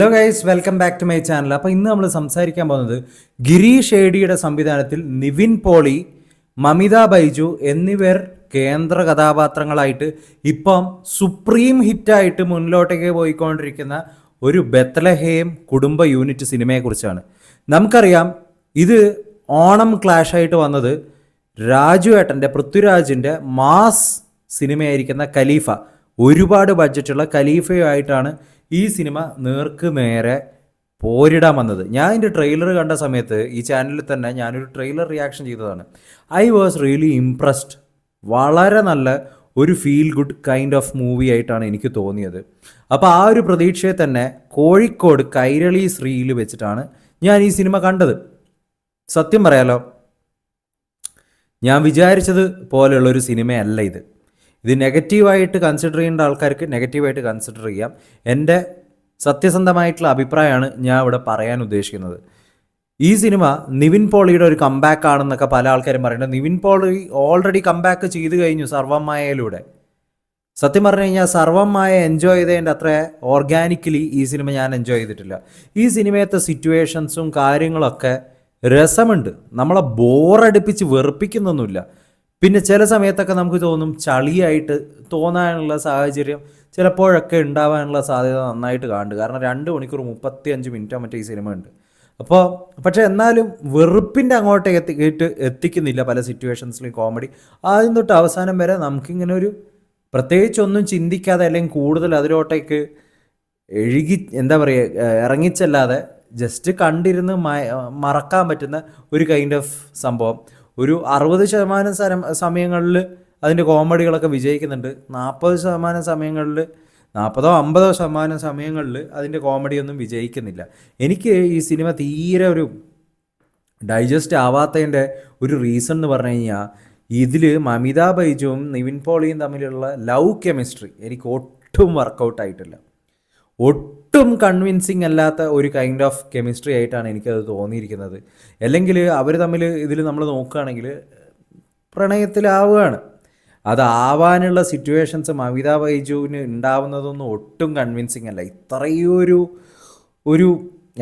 Hello guys, welcome back to my channel. അപ്പോൾ ഇന്ന് നമ്മൾ സംസാരിക്കാൻ പോകുന്നത് ഗിരീഷ് ഏടിയുടെ സംവിധാനത്തിൽ നിവിൻ പോളി, മമിത ബൈജു എന്നിവർ കേന്ദ്ര കഥാപാത്രങ്ങളായിട്ട് ഇപ്പം സുപ്രീം ഹിറ്റായിട്ട് മുന്നിലോട്ടേക്ക് പോയിക്കൊണ്ടിരിക്കുന്ന ഒരു ബെത്ലഹേം കുടുംബ യൂണിറ്റ് സിനിമയെക്കുറിച്ചാണ്. നമുക്കറിയാം, ഇത് ഓണം ക്ലാഷായിട്ട് വന്നത് രാജു ഏട്ടൻ്റെ, പൃഥ്വിരാജിൻ്റെ മാസ് സിനിമയായിരിക്കുന്ന ഖലീഫ, ഒരുപാട് ബഡ്ജറ്റുള്ള ഖലീഫയുമായിട്ടാണ് ഈ സിനിമ നേർക്ക് നേരെ പോരിടാൻ വന്നത്. ഞാൻ ഇതിൻ്റെ ട്രെയിലർ കണ്ട സമയത്ത് ഈ ചാനലിൽ തന്നെ ഞാനൊരു ട്രെയിലർ റിയാക്ഷൻ ചെയ്തതാണ്. I was really impressed. വളരെ നല്ല ഒരു feel good kind of movie ആയിട്ടാണ് എനിക്ക് തോന്നിയത്. അപ്പോൾ ആ ഒരു പ്രതീക്ഷയെ തന്നെ കോഴിക്കോട് കൈരളി ശ്രീയിൽ വെച്ചിട്ടാണ് ഞാൻ ഈ സിനിമ കണ്ടത്. സത്യം പറയാലോ, ഞാൻ വിചാരിച്ചത് പോലെയുള്ളൊരു സിനിമയല്ല ഇത്. ഇത് നെഗറ്റീവായിട്ട് കൺസിഡർ ചെയ്യേണ്ട ആൾക്കാർക്ക് നെഗറ്റീവായിട്ട് കൺസിഡർ ചെയ്യാം. എൻ്റെ സത്യസന്ധമായിട്ടുള്ള അഭിപ്രായമാണ് ഞാൻ ഇവിടെ പറയാൻ ഉദ്ദേശിക്കുന്നത്. ഈ സിനിമ നിവിൻ പോളിയുടെ ഒരു കംബാക്ക് ആണെന്നൊക്കെ പല ആൾക്കാരും പറയുന്നത്. നിവിൻ പോളി ഓൾറെഡി കംബാക്ക് ചെയ്തു കഴിഞ്ഞു സർവ്വമായയിലൂടെ. സത്യം പറഞ്ഞു കഴിഞ്ഞാൽ സർവ്വമായ എൻജോയ് ചെയ്തതിൻ്റെ അത്ര ഓർഗാനിക്കലി ഈ സിനിമ ഞാൻ എൻജോയ് ചെയ്തിട്ടില്ല. ഈ സിനിമയത്തെ സിറ്റുവേഷൻസും കാര്യങ്ങളൊക്കെ രസമുണ്ട്, നമ്മളെ ബോറടിപ്പിച്ച് വെറുപ്പിക്കുന്നൊന്നുമില്ല. പിന്നെ ചില സമയത്തൊക്കെ നമുക്ക് തോന്നും, ചളിയായിട്ട് തോന്നാനുള്ള സാഹചര്യം ചിലപ്പോഴൊക്കെ ഉണ്ടാവാനുള്ള സാധ്യത നന്നായിട്ട് കാണുന്നുണ്ട്. കാരണം 2 മണിക്കൂർ 35 മിനിറ്റോ മറ്റേ ഈ സിനിമ ഉണ്ട്. അപ്പോൾ പക്ഷേ എന്നാലും വെറുപ്പിൻ്റെ അങ്ങോട്ടേക്ക് എത്തിക്കുന്നില്ല പല സിറ്റുവേഷൻസിലും. കോമഡി ആദ്യം തൊട്ട് അവസാനം വരെ നമുക്കിങ്ങനെ ഒരു പ്രത്യേകിച്ചൊന്നും ചിന്തിക്കാതെ അല്ലെങ്കിൽ കൂടുതൽ അതിലോട്ടേക്ക് എന്താ പറയുക, ഇറങ്ങിച്ചല്ലാതെ ജസ്റ്റ് കണ്ടിരുന്ന് മറക്കാൻ പറ്റുന്ന ഒരു കൈൻഡ് ഓഫ് സംഭവം. ഒരു 60% സമയങ്ങളിൽ അതിൻ്റെ കോമഡികളൊക്കെ വിജയിക്കുന്നുണ്ട്. 40% സമയങ്ങളിൽ, 40-50% സമയങ്ങളിൽ അതിൻ്റെ കോമഡിയൊന്നും വിജയിക്കുന്നില്ല. എനിക്ക് ഈ സിനിമ തീരെ ഒരു ഡൈജസ്റ്റ് ആവാത്തതിൻ്റെ ഒരു റീസൺ എന്ന് പറഞ്ഞു കഴിഞ്ഞാൽ, ഇതിൽ മമിത ബൈജുവും നിവിൻ പോളിയും തമ്മിലുള്ള ലവ് കെമിസ്ട്രി എനിക്ക് ഒട്ടും വർക്കൗട്ടായിട്ടില്ല. ഒട്ടും കൺവിൻസിങ് അല്ലാത്ത ഒരു കൈൻഡ് ഓഫ് കെമിസ്ട്രി ആയിട്ടാണ് എനിക്കത് തോന്നിയിരിക്കുന്നത്. അല്ലെങ്കിൽ അവർ തമ്മിൽ ഇതിൽ നമ്മൾ നോക്കുകയാണെങ്കിൽ പ്രണയത്തിലാവുകയാണ്. അതാവാനുള്ള സിറ്റുവേഷൻസ് മമിത ബൈജുവിന് ഉണ്ടാവുന്നതൊന്നും ഒട്ടും കൺവിൻസിങ് അല്ല. ഇത്രയൊരു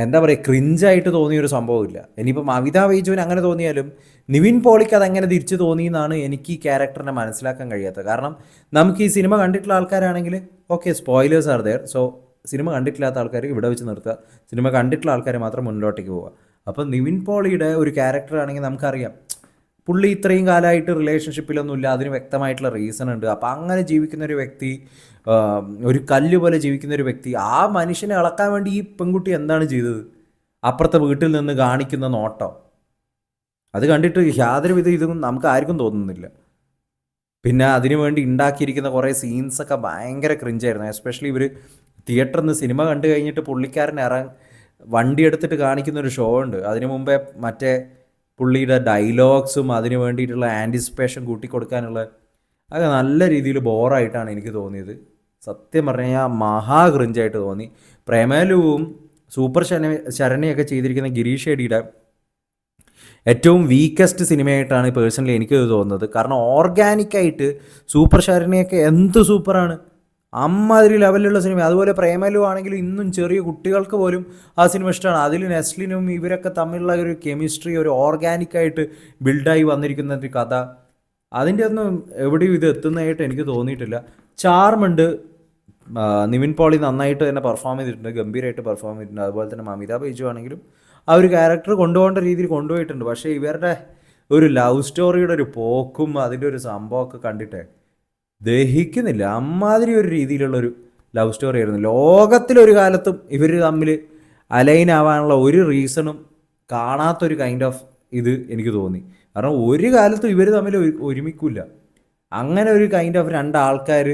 എന്താ പറയുക, ക്രിഞ്ചായിട്ട് തോന്നിയൊരു സംഭവമില്ല. ഇനിയിപ്പോൾ മമിത ബൈജുവിന് അങ്ങനെ തോന്നിയാലും നിവിൻ പോളിക്ക് അതെങ്ങനെ തിരിച്ചു തോന്നിയെന്നാണ് എനിക്ക് ഈ ക്യാരക്ടറിനെ മനസ്സിലാക്കാൻ കഴിയാത്തത്. കാരണം നമുക്ക് ഈ സിനിമ കണ്ടിട്ടുള്ള ആൾക്കാരാണെങ്കിൽ okay, spoilers are there. So cinema കണ്ടിട്ടില്ലാത്ത ആൾക്കാർ ഇവിടെ വെച്ച് നിർത്തുക, സിനിമ കണ്ടിട്ടുള്ള ആൾക്കാർ മാത്രം മുന്നിലോട്ടേക്ക് പോവുക. അപ്പോൾ നിവിൻ പോളിയുടെ ഒരു ക്യാരക്ടറാണെങ്കിൽ നമുക്കറിയാം, പുള്ളി ഇത്രയും കാലമായിട്ട് റിലേഷൻഷിപ്പിലൊന്നുമില്ല, അതിന് വ്യക്തമായിട്ടുള്ള റീസൺ ഉണ്ട്. അപ്പോൾ അങ്ങനെ ജീവിക്കുന്ന ഒരു വ്യക്തി, ഒരു കല്ല് പോലെ ജീവിക്കുന്ന ഒരു വ്യക്തി, ആ മനുഷ്യനെ ഇളക്കാൻ വേണ്ടി ഈ പെൺകുട്ടി എന്താണ് ചെയ്തത്? അപ്പുറത്തെ വീട്ടിൽ നിന്ന് കാണിക്കുന്ന നോട്ടം, അത് കണ്ടിട്ട് യാതൊരുവിധ ഇതും നമുക്ക് ആർക്കും തോന്നുന്നില്ല. പിന്നെ അതിനു വേണ്ടി ഉണ്ടാക്കിയിരിക്കുന്ന കുറേ സീൻസൊക്കെ ഭയങ്കര ക്രിഞ്ചായിരുന്നു. എസ്പെഷ്യലി ഇവർ തിയേറ്ററിൽ നിന്ന് സിനിമ കണ്ടു കഴിഞ്ഞിട്ട് പുള്ളിക്കാരൻ വണ്ടി എടുത്തിട്ട് കാണിക്കുന്നൊരു ഷോ ഉണ്ട്. അതിനു മുമ്പേ മറ്റേ പുള്ളിയുടെ ഡയലോഗ്സും അതിന് വേണ്ടിയിട്ടുള്ള ആൻറ്റിസിപ്പേഷൻ കൂട്ടിക്കൊടുക്കാനുള്ള അത് നല്ല രീതിയിൽ ബോറായിട്ടാണ് എനിക്ക് തോന്നിയത്. സത്യം പറഞ്ഞു കഴിഞ്ഞാൽ മഹാ ക്രിഞ്ചായിട്ട് തോന്നി. പ്രേമലുവും സൂപ്പർ ശരണ്യൊക്കെ ചെയ്തിരിക്കുന്ന ഗിരീഷ് ഏടിയുടെ ഏറ്റവും വീക്കസ്റ്റ് സിനിമയായിട്ടാണ് പേഴ്സണലി എനിക്കത് തോന്നുന്നത്. കാരണം ഓർഗാനിക്കായിട്ട് സൂപ്പർ ശരണ്യൊക്കെ എന്ത് സൂപ്പറാണ്, അമ്മാതിരി ലെവലിലുള്ള സിനിമ. അതുപോലെ പ്രേമലു ആണെങ്കിലും ഇന്നും ചെറിയ കുട്ടികൾക്ക് പോലും ആ സിനിമ ഇഷ്ടമാണ്. അതിൽ നെസ്ലിനും ഇവരൊക്കെ തമ്മിലുള്ള ഒരു കെമിസ്ട്രി, ഒരു ഓർഗാനിക്കായിട്ട് ബിൽഡായി വന്നിരിക്കുന്ന ഒരു കഥ, അതിൻ്റെ ഒന്നും എവിടെയും ഇത് എത്തുന്നതായിട്ട് എനിക്ക് തോന്നിയിട്ടില്ല. ചാർമുണ്ട്, നിവിൻ പോളി നന്നായിട്ട് തന്നെ പെർഫോം ചെയ്തിട്ടുണ്ട്, ഗംഭീരമായിട്ട് പെർഫോം ചെയ്തിട്ടുണ്ട്. അതുപോലെ തന്നെ മമിത ബൈജു ആണെങ്കിലും ആ ഒരു ക്യാരക്ടർ കൊണ്ടുപോകേണ്ട രീതിയിൽ കൊണ്ടുപോയിട്ടുണ്ട്. പക്ഷേ ഇവരുടെ ഒരു ലവ് സ്റ്റോറിയുടെ ഒരു പോക്കും അതിൻ്റെ ഒരു സംഭവമൊക്കെ കണ്ടിട്ടേ ദഹിക്കുന്നില്ല. അമ്മാതിരി ഒരു രീതിയിലുള്ളൊരു ലവ് സ്റ്റോറി ആയിരുന്നു. ലോകത്തിലൊരു കാലത്തും ഇവർ തമ്മിൽ അലൈൻ ആവാനുള്ള ഒരു റീസണും കാണാത്തൊരു കൈൻഡ് ഓഫ് ഇത് എനിക്ക് തോന്നി. കാരണം ഒരു കാലത്തും ഇവർ തമ്മിൽ ഒരുമിക്കില്ല. അങ്ങനെ ഒരു കൈൻഡ് ഓഫ് രണ്ടാൾക്കാർ,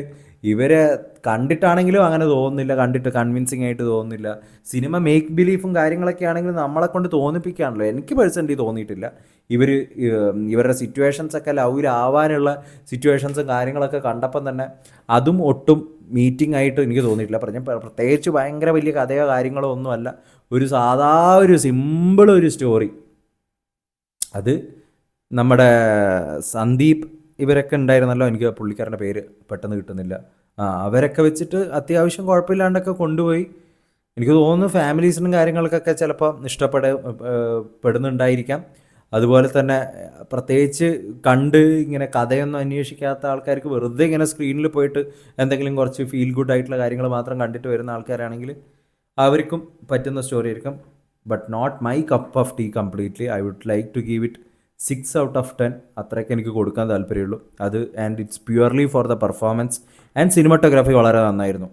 ഇവരെ കണ്ടിട്ടാണെങ്കിലും അങ്ങനെ തോന്നുന്നില്ല, കണ്ടിട്ട് കൺവിൻസിങ് ആയിട്ട് തോന്നുന്നില്ല. സിനിമ മേക്ക് ബിലീഫും കാര്യങ്ങളൊക്കെ ആണെങ്കിലും നമ്മളെ കൊണ്ട് തോന്നിപ്പിക്കുകയാണല്ലോ. എനിക്ക് പേഴ്സണലി തോന്നിയിട്ടില്ല. ഇവരുടെ സിറ്റുവേഷൻസൊക്കെ ലവിലാവാനുള്ള സിറ്റുവേഷൻസും കാര്യങ്ങളൊക്കെ കണ്ടപ്പം തന്നെ അതും ഒട്ടും മീറ്റിംഗ് ആയിട്ട് എനിക്ക് തോന്നിയിട്ടില്ല. പ്രത്യേകിച്ച് ഭയങ്കര വലിയ കഥയോ കാര്യങ്ങളോ ഒന്നുമല്ല, ഒരു സാധാ ഒരു സിമ്പിൾ ഒരു സ്റ്റോറി. അത് നമ്മുടെ സന്ദീപ് ഇവരൊക്കെ ഉണ്ടായിരുന്നല്ലോ, എനിക്ക് പുള്ളിക്കാരൻ്റെ പേര് പെട്ടെന്ന് കിട്ടുന്നില്ല. അവരൊക്കെ വെച്ചിട്ട് അത്യാവശ്യം കുഴപ്പമില്ലാണ്ടൊക്കെ കൊണ്ടുപോയി എനിക്ക് തോന്നുന്നു ഫാമിലീസിനും കാര്യങ്ങൾക്കൊക്കെ ചിലപ്പോൾ പെടുന്നുണ്ടായിരിക്കാം. അതുപോലെ തന്നെ പ്രത്യേകിച്ച് കണ്ട് ഇങ്ങനെ കഥയൊന്നും അന്വേഷിക്കാത്ത ആൾക്കാർക്ക് വെറുതെ ഇങ്ങനെ സ്ക്രീനിൽ പോയിട്ട് എന്തെങ്കിലും കുറച്ച് ഫീൽ ഗുഡ് ആയിട്ടുള്ള കാര്യങ്ങൾ മാത്രം കണ്ടിട്ട് വരുന്ന ആൾക്കാരാണെങ്കിൽ അവർക്കും പറ്റുന്ന സ്റ്റോറി ആയിരിക്കും. But not my cup of tea completely. I would like to give it 6/10. അത്രയൊക്കെ എനിക്ക് കൊടുക്കാൻ താല്പര്യമുള്ളൂ. അത് and it's purely for the performance and cinematography വളരെ നന്നായിരുന്നു.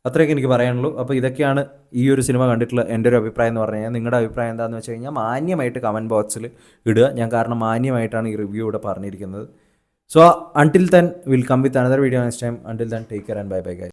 അത്രയൊക്കെ എനിക്ക് പറയാനുള്ളൂ. അപ്പോൾ ഇതൊക്കെയാണ് ഈ ഒരു സിനിമ കണ്ടിട്ടുള്ള എൻ്റെ ഒരു അഭിപ്രായം എന്ന് പറഞ്ഞു കഴിഞ്ഞാൽ. നിങ്ങളുടെ അഭിപ്രായം എന്താണെന്ന് വെച്ച് കഴിഞ്ഞാൽ മാന്യമായിട്ട് കമൻറ്റ് ബോക്സിൽ ഇടുക. ഞാൻ കാരണം മാന്യമായിട്ടാണ് ഈ റിവ്യൂ ഇവിടെ പറഞ്ഞിരിക്കുന്നത്. So until then will come with another video next time. Until then take care and bye bye guys.